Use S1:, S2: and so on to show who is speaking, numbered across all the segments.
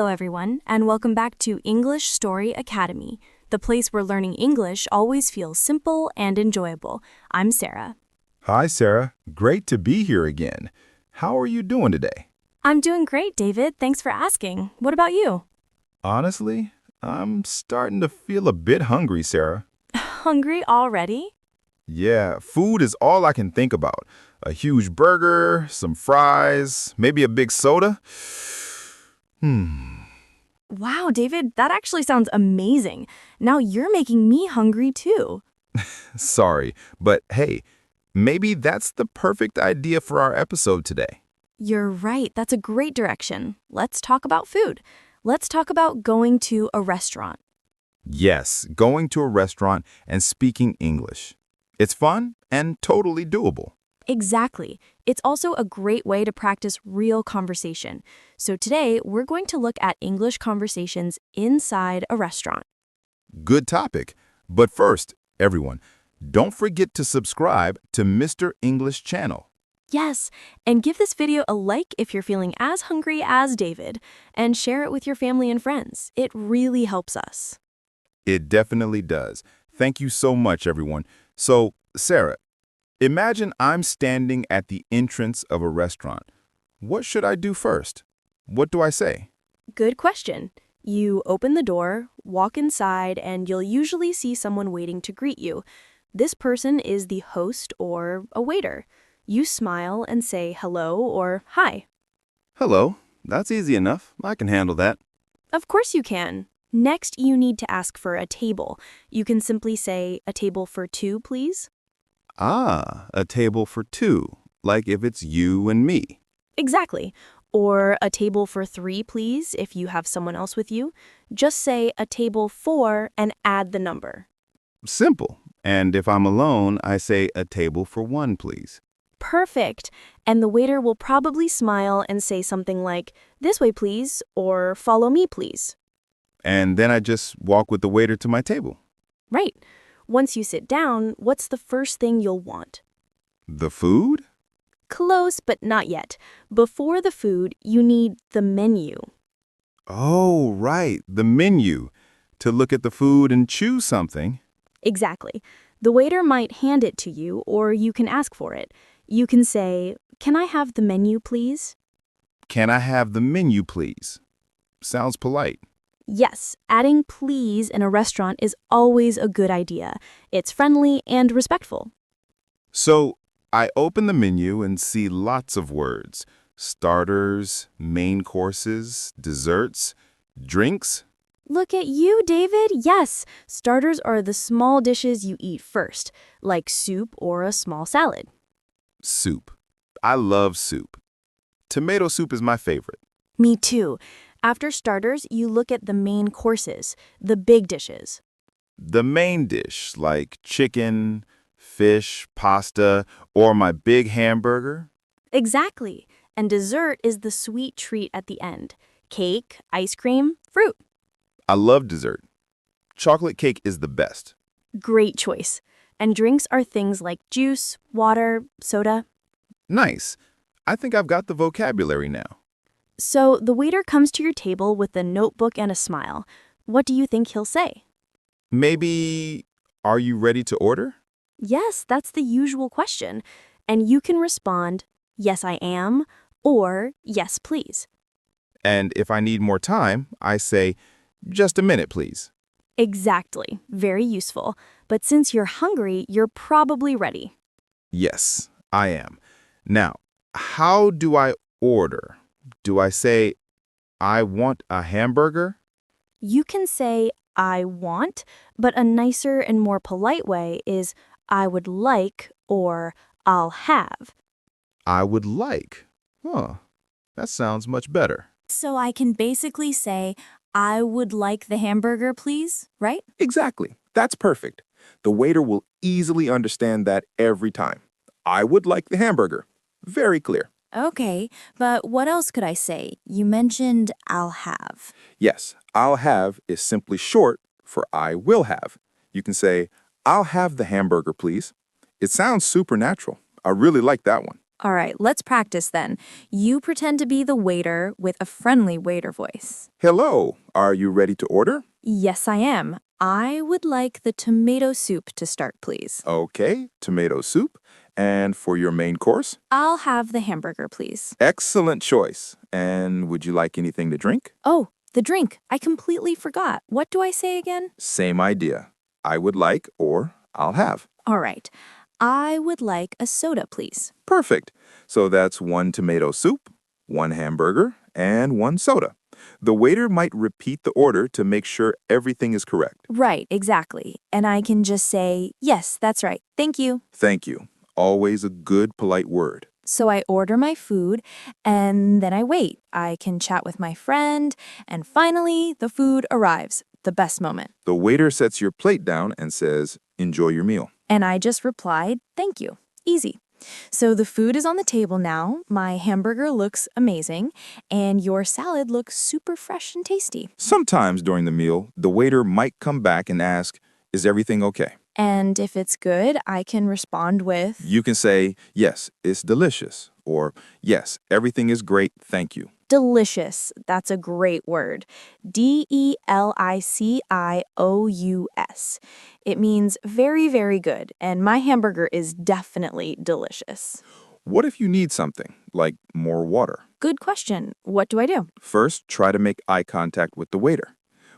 S1: Hello, everyone, and welcome back to English Story Academy, the place where learning English always feels simple and enjoyable. I'm Sarah.
S2: Hi, Sarah. Great to be here again. How are you doing today?
S1: I'm doing great, David. Thanks for asking. What about you?
S2: Honestly, I'm starting to feel a bit hungry, Sarah.
S1: Hungry already?
S2: Yeah, food is all I can think about. A huge burger, some fries, maybe a big soda.
S1: Wow, David, that actually sounds amazing. Now you're making me hungry too.
S2: Sorry, but hey, maybe that's the perfect idea for our episode today.
S1: You're right. That's a great direction. Let's talk about food. Let's talk about going to a restaurant.
S2: Yes, going to a restaurant and speaking English. It's fun and totally doable.
S1: Exactly. It's also a great way to practice real conversation. So today, we're going to look at English conversations inside a restaurant.
S2: Good topic. But first, everyone, don't forget to subscribe to Mr. English channel.
S1: Yes, and give this video a like if you're feeling as hungry as David, and share it with your family and friends. It really helps us.
S2: It definitely does. Thank you so much, everyone. So, Sarah, imagine I'm standing at the entrance of a restaurant. What should I do first? What do I say?
S1: Good question. You open the door, walk inside, and you'll usually see someone waiting to greet you. This person is the host or a waiter. You smile and say hello or hi.
S3: Hello. That's easy enough. I can handle that.
S1: Of course you can. Next, you need to ask for a table. You can simply say, "A table for two, please."
S3: Ah, a table for two, like if it's you and me.
S1: Exactly. Or "A table for three, please," if you have someone else with you. Just say "A table for" and add the number.
S3: Simple. And if I'm alone, I say a table for one, please.
S1: Perfect. And the waiter will probably smile and say something like, "This way, please," or "Follow me, please."
S3: And then I just walk with the waiter to my table.
S1: Right. Once you sit down, what's the first thing you'll want?
S3: The food?
S1: Close, but not yet. Before the food, you need the menu.
S3: Oh, right, the menu. To look at the food and choose something.
S1: Exactly. The waiter might hand it to you, or you can ask for it. You can say, "Can I have the menu, please?"
S3: Can I have the menu, please? Sounds polite.
S1: Yes, adding "please" in a restaurant is always a good idea. It's friendly and respectful.
S3: So I open the menu and see lots of words. Starters, main courses, desserts, drinks.
S1: Look at you, David. Yes, starters are the small dishes you eat first, like soup or a small salad.
S3: Soup. I love soup. Tomato soup is my favorite.
S1: Me too. After starters, you look at the main courses, the big dishes.
S3: The main dish, like chicken, fish, pasta, or my big hamburger.
S1: Exactly. And dessert is the sweet treat at the end. Cake, ice cream, fruit.
S3: I love dessert. Chocolate cake is the best.
S1: Great choice. And drinks are things like juice, water, soda.
S3: Nice. I think I've got the vocabulary now.
S1: So the waiter comes to your table with a notebook and a smile. What do you think he'll say?
S3: Maybe, are you ready to order?
S1: Yes, that's the usual question. And you can respond, "Yes, I am," or "Yes, please."
S3: And if I need more time, I say, just a minute, please.
S1: Exactly. Very useful. But since you're hungry, you're probably ready.
S3: Yes, I am. Now, how do I order? Do I say, I want a hamburger?
S1: You can say, "I want," but a nicer and more polite way is, "I would like," or "I'll have."
S3: I would like. Huh, that sounds much better.
S1: So I can basically say, "I would like the hamburger, please," right?
S4: Exactly. That's perfect. The waiter will easily understand that every time. I would like the hamburger. Very clear.
S1: Okay, but what else could I say? You mentioned "I'll have."
S4: Yes, I'll have is simply short for I will have. You can say, I'll have the hamburger, please. It sounds supernatural. I really like that one.
S1: All right, let's practice then. You pretend to be the waiter with a friendly waiter voice.
S4: Hello, are you ready to order?
S1: Yes, I am. I would like the tomato soup to start, please.
S4: Okay, tomato soup. And for your main course?
S1: I'll have the hamburger, please.
S4: Excellent choice. And would you like anything to drink?
S1: Oh, the drink. I completely forgot. What do I say again?
S4: Same idea. I would like or I'll have.
S1: All right. I would like a soda, please.
S4: Perfect. So that's 1 tomato soup, 1 hamburger, and 1 soda. The waiter might repeat the order to make sure everything is correct.
S1: Right, exactly. And I can just say, yes, that's right. Thank you.
S4: Thank you. Always a good, polite word.
S1: So I order my food, and then I wait. I can chat with my friend, and finally, the food arrives. The best moment.
S4: The waiter sets your plate down and says, enjoy your meal.
S1: And I just replied, thank you. Easy. So the food is on the table now, my hamburger looks amazing, and your salad looks super fresh and tasty.
S4: Sometimes during the meal, the waiter might come back and ask, is everything okay?
S1: And if it's good, I can respond with,
S4: You can say, yes, it's delicious, or yes, everything is great, thank you.
S1: delicious. That's a great word. DELICIOUS. It means very, very good, and my hamburger is definitely delicious.
S4: What if you need something, like more water?
S1: Good question. What do I do?
S4: First, try to make eye contact with the waiter.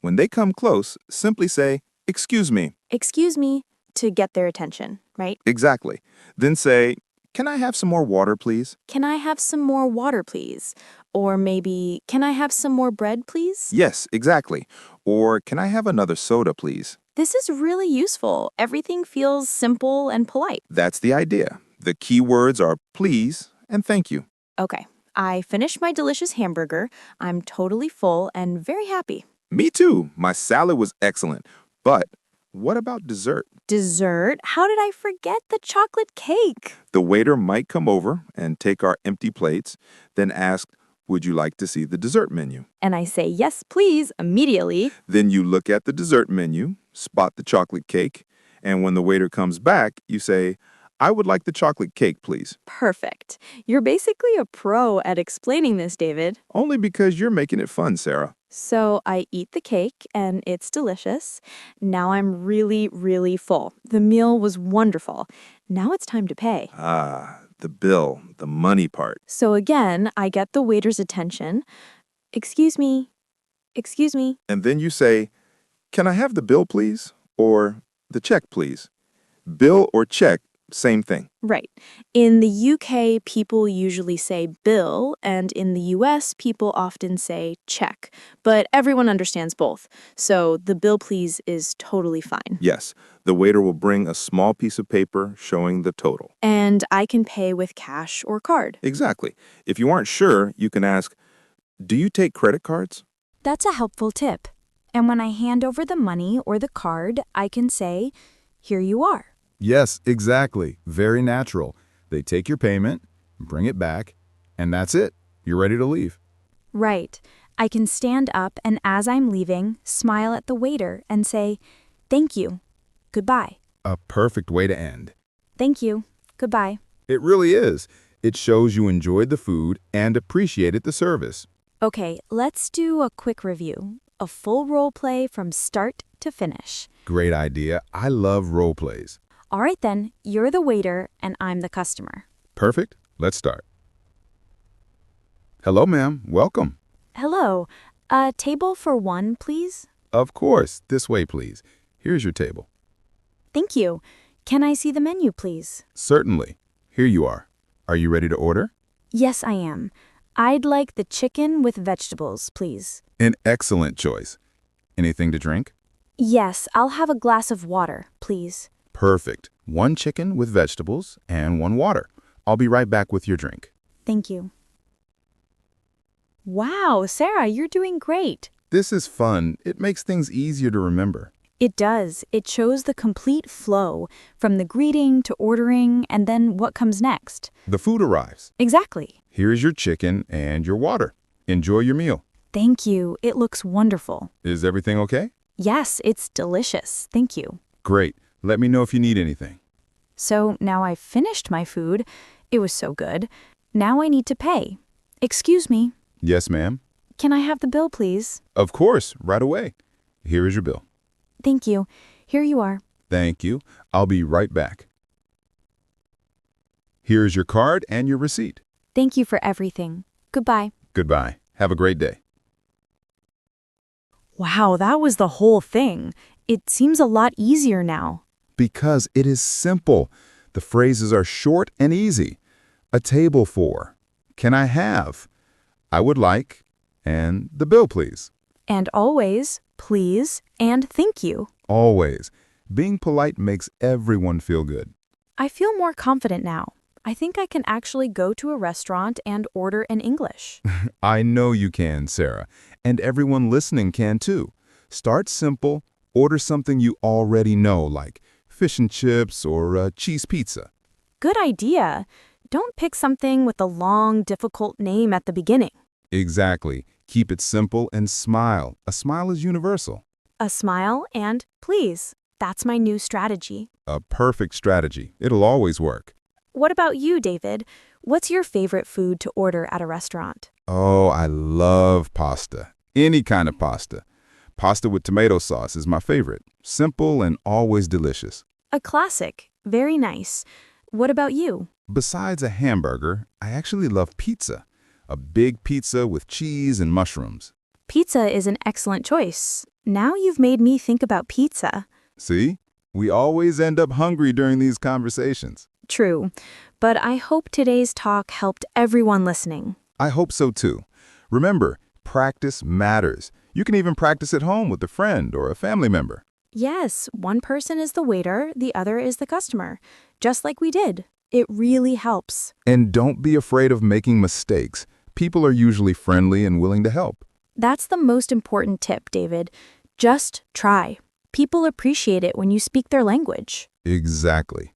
S4: When they come close, simply say, excuse me.
S1: Excuse me, to get their attention, right?
S4: Exactly. Then say, can I have some more water, please?
S1: Can I have some more water, please? Or maybe, can I have some more bread, please?
S4: Yes, exactly. Or can I have another soda, please?
S1: This is really useful. Everything feels simple and polite.
S4: That's the idea. The key words are please and thank you.
S1: Okay, I finished my delicious hamburger. I'm totally full and very happy.
S4: Me too. My salad was excellent. But what about dessert?
S1: Dessert? How did I forget the chocolate cake?
S4: The waiter might come over and take our empty plates, then ask, would you like to see the dessert menu?
S1: And I say, yes, please, immediately.
S4: Then you look at the dessert menu, spot the chocolate cake, and when the waiter comes back, you say, I would like the chocolate cake, please.
S1: Perfect. You're basically a pro at explaining this, David.
S4: Only because you're making it fun, Sarah.
S1: So I eat the cake, and it's delicious. Now I'm really, really full. The meal was wonderful. Now it's time to pay.
S4: Ah, the bill, the money part.
S1: So again, I get the waiter's attention. Excuse me. Excuse me.
S4: And then you say, can I have the bill, please? Or the check, please? Bill or check, same thing.
S1: Right. In the UK, people usually say bill, and in the US, people often say check. But everyone understands both. So the bill, please, is totally fine.
S4: Yes, the waiter will bring a small piece of paper showing the total.
S1: And I can pay with cash or card.
S4: Exactly. If you aren't sure, you can ask, do you take credit cards?
S1: That's a helpful tip. And when I hand over the money or the card, I can say, here you are.
S2: Yes, exactly. Very natural. They take your payment, bring it back, and that's it. You're ready to leave.
S1: Right. I can stand up and as I'm leaving, smile at the waiter and say, thank you. Goodbye.
S2: A perfect way to end.
S1: Thank you. Goodbye.
S2: It really is. It shows you enjoyed the food and appreciated the service.
S1: Okay, let's do a quick review. A full role play from start to finish.
S2: Great idea. I love role plays.
S1: All right then, you're the waiter and I'm the customer.
S2: Perfect. Let's start. Hello, ma'am. Welcome.
S1: Hello. A table for one, please?
S2: Of course. This way, please. Here's your table.
S1: Thank you. Can I see the menu, please?
S2: Certainly. Here you are. Are you ready to order?
S1: Yes, I am. I'd like the chicken with vegetables, please.
S2: An excellent choice. Anything to drink?
S1: Yes, I'll have a glass of water, please.
S2: Perfect. 1 chicken with vegetables and 1 water. I'll be right back with your drink.
S1: Thank you. Wow, Sarah, you're doing great.
S2: This is fun. It makes things easier to remember.
S1: It does. It shows the complete flow, from the greeting to ordering and then what comes next.
S2: The food arrives.
S1: Exactly.
S2: Here's your chicken and your water. Enjoy your meal.
S1: Thank you. It looks wonderful.
S2: Is everything okay?
S1: Yes, it's delicious. Thank you.
S2: Great. Let me know if you need anything.
S1: So now I've finished my food. It was so good. Now I need to pay. Excuse me.
S2: Yes, ma'am.
S1: Can I have the bill, please?
S2: Of course, right away. Here is your bill.
S1: Thank you. Here you are.
S2: Thank you. I'll be right back. Here is your card and your receipt.
S1: Thank you for everything. Goodbye.
S2: Goodbye. Have a great day.
S1: Wow, that was the whole thing. It seems a lot easier now.
S2: Because it is simple. The phrases are short and easy. A table for. Can I have? I would like. And the bill, please.
S1: And always, please, and thank you.
S2: Always. Being polite makes everyone feel good.
S1: I feel more confident now. I think I can actually go to a restaurant and order in English.
S2: I know you can, Sarah. And everyone listening can too. Start simple. Order something you already know, like fish and chips or cheese pizza.
S1: Good idea. Don't pick something with a long, difficult name at the beginning.
S2: Exactly. Keep it simple and smile. A smile is universal.
S1: A smile and please. That's my new strategy.
S2: A perfect strategy. It'll always work.
S1: What about you, David? What's your favorite food to order at a restaurant?
S2: Oh, I love pasta. Any kind of pasta. Pasta with tomato sauce is my favorite. Simple and always delicious.
S1: A classic. Very nice. What about you?
S2: Besides a hamburger, I actually love pizza. A big pizza with cheese and mushrooms.
S1: Pizza is an excellent choice. Now you've made me think about pizza.
S2: See? We always end up hungry during these conversations.
S1: True, but I hope today's talk helped everyone listening.
S2: I hope so too. Remember, practice matters. You can even practice at home with a friend or a family member.
S1: Yes, one person is the waiter, the other is the customer. Just like we did. It really helps.
S2: And don't be afraid of making mistakes. People are usually friendly and willing to help.
S1: That's the most important tip, David. Just try. People appreciate it when you speak their language.
S2: Exactly.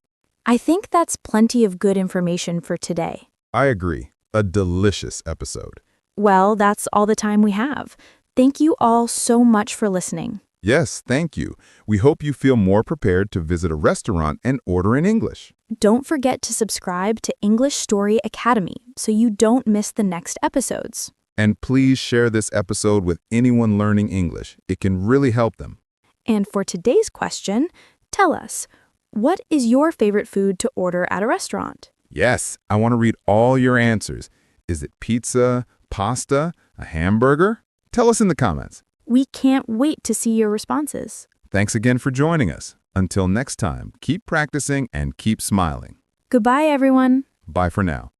S1: I think that's plenty of good information for today.
S2: I agree. A delicious episode.
S1: Well, that's all the time we have. Thank you all so much for listening.
S2: Yes, thank you. We hope you feel more prepared to visit a restaurant and order in English.
S1: Don't forget to subscribe to English Story Academy so you don't miss the next episodes.
S2: And please share this episode with anyone learning English. It can really help them.
S1: And for today's question, tell us, what is your favorite food to order at a restaurant?
S2: Yes, I want to read all your answers. Is it pizza, pasta, a hamburger? Tell us in the comments.
S1: We can't wait to see your responses.
S2: Thanks again for joining us. Until next time, keep practicing and keep smiling.
S1: Goodbye, everyone.
S2: Bye for now.